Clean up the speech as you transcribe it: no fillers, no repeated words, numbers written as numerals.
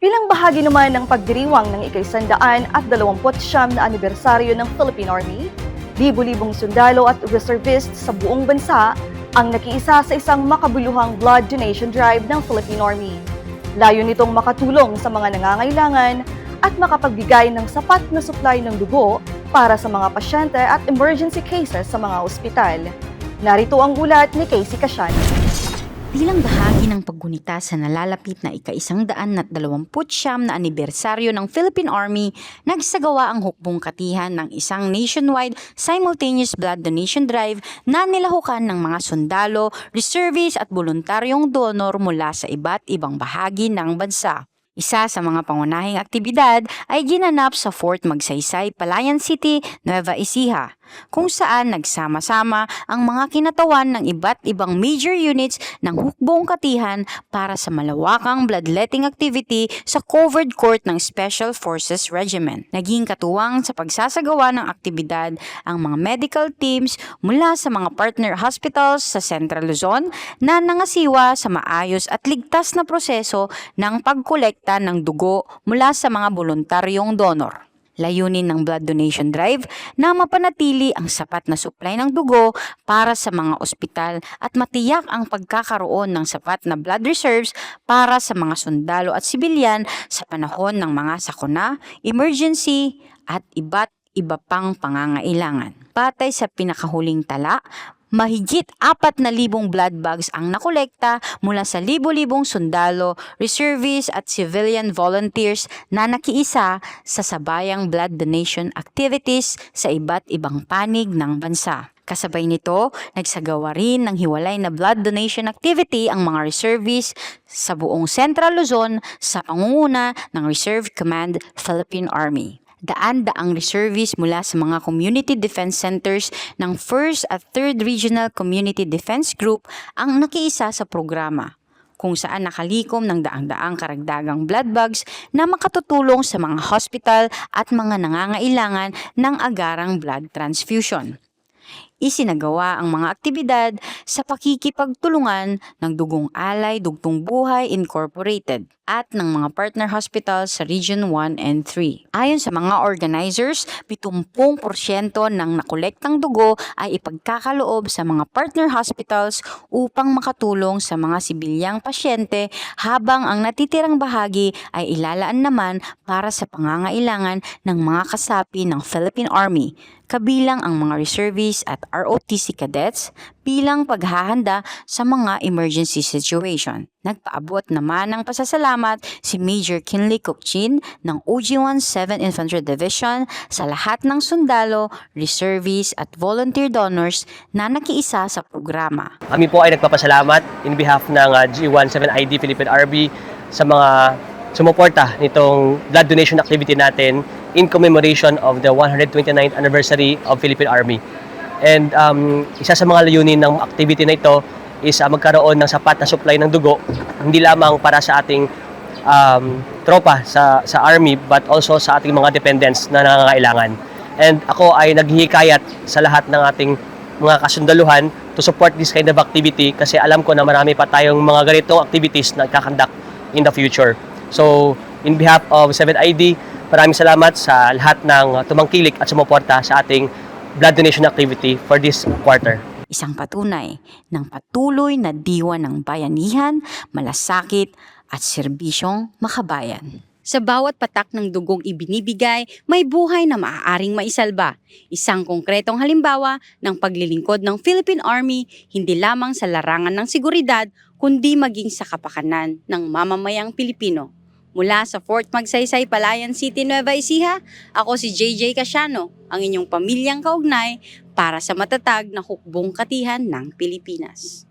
Bilang bahagi naman ng pagdiriwang ng ika-129 na anibersaryo ng Philippine Army, libu-libong sundalo at reservists sa buong bansa ang nakiisa sa isang makabuluhang blood donation drive ng Philippine Army. Layo nitong makatulong sa mga nangangailangan at makapagbigay ng sapat na supply ng dugo para sa mga pasyente at emergency cases sa mga ospital. Narito ang ulat ni Casey Casiano. Bilang bahagi ng paggunita sa nalalapit na ika-129 na anibersaryo ng Philippine Army, nagsagawa ang hukbong katihan ng isang nationwide simultaneous blood donation drive na nilahukan ng mga sundalo, reservists at voluntaryong donor mula sa iba't ibang bahagi ng bansa. Isa sa mga pangunahing aktibidad ay ginanap sa Fort Magsaysay, Palayan City, Nueva Ecija, kung saan nagsama-sama ang mga kinatawan ng iba't ibang major units ng hukbong katihan para sa malawakang bloodletting activity sa covered court ng Special Forces Regiment. Naging katuwang sa pagsasagawa ng aktibidad ang mga medical teams mula sa mga partner hospitals sa Central Luzon na nangasiwa sa maayos at ligtas na proseso ng pagkolekta ng dugo mula sa mga voluntaryong donor. Layunin ng blood donation drive na mapanatili ang sapat na supply ng dugo para sa mga ospital at matiyak ang pagkakaroon ng sapat na blood reserves para sa mga sundalo at sibilyan sa panahon ng mga sakuna, emergency at iba't iba pang pangangailangan. Batay sa pinakahuling tala, mahigit 4,000 blood bags ang nakolekta mula sa libo-libong sundalo, reservists at civilian volunteers na nakiisa sa sabayang blood donation activities sa iba't ibang panig ng bansa. Kasabay nito, nagsagawa rin ng hiwalay na blood donation activity ang mga reservists sa buong Central Luzon sa pangunguna ng Reserve Command Philippine Army. Daan-daang reservists mula sa mga community defense centers ng 1st at 3rd Regional Community Defense Group ang nakiisa sa programa, kung saan nakalikom ng daang-daang karagdagang blood bags na makatutulong sa mga hospital at mga nangangailangan ng agarang blood transfusion. Isinagawa ang mga aktibidad sa pakikipagtulungan ng Dugong Alay Dugtong Buhay Incorporated at ng mga partner hospitals sa Region 1 and 3. Ayon sa mga organizers, 70% ng nakolektang dugo ay ipagkakaloob sa mga partner hospitals upang makatulong sa mga sibilyang pasyente, habang ang natitirang bahagi ay ilalaan naman para sa pangangailangan ng mga kasapi ng Philippine Army, kabilang ang mga reservists at ROTC cadets bilang paghahanda sa mga emergency situation. Nagpaabot naman ng pasasalamat si Major Kinley Kukchin ng OG-1 7th Infantry Division sa lahat ng sundalo, reservists at volunteer donors na nakiisa sa programa. Kami po ay nagpapasalamat in behalf ng G1 7ID Philippine Army sa mga sumuporta nitong blood donation activity natin in commemoration of the 129th anniversary of Philippine Army. And isa sa mga layunin ng activity na ito is magkaroon ng sapat na supply ng dugo, hindi lamang para sa ating tropa sa Army, but also sa ating mga dependents na nangangailangan. And ako ay naghihikayat sa lahat ng ating mga kasundaluhan to support this kind of activity, kasi alam ko na marami pa tayong mga ganitong activities na ikakandak in the future. So, in behalf of 7ID, maraming salamat sa lahat ng tumangkilik at sumuporta sa ating blood donation activity for this quarter. Isang patunay ng patuloy na diwa ng bayanihan, malasakit at serbisyong makabayan. Sa bawat patak ng dugong ibinibigay, may buhay na maaaring maisalba. Isang konkretong halimbawa ng paglilingkod ng Philippine Army hindi lamang sa larangan ng seguridad, kundi maging sa kapakanan ng mamamayang Pilipino. Mula sa Fort Magsaysay, Palayan City, Nueva Ecija, ako si JJ Casiano, ang inyong pamilyang kaugnay para sa matatag na hukbong katihan ng Pilipinas.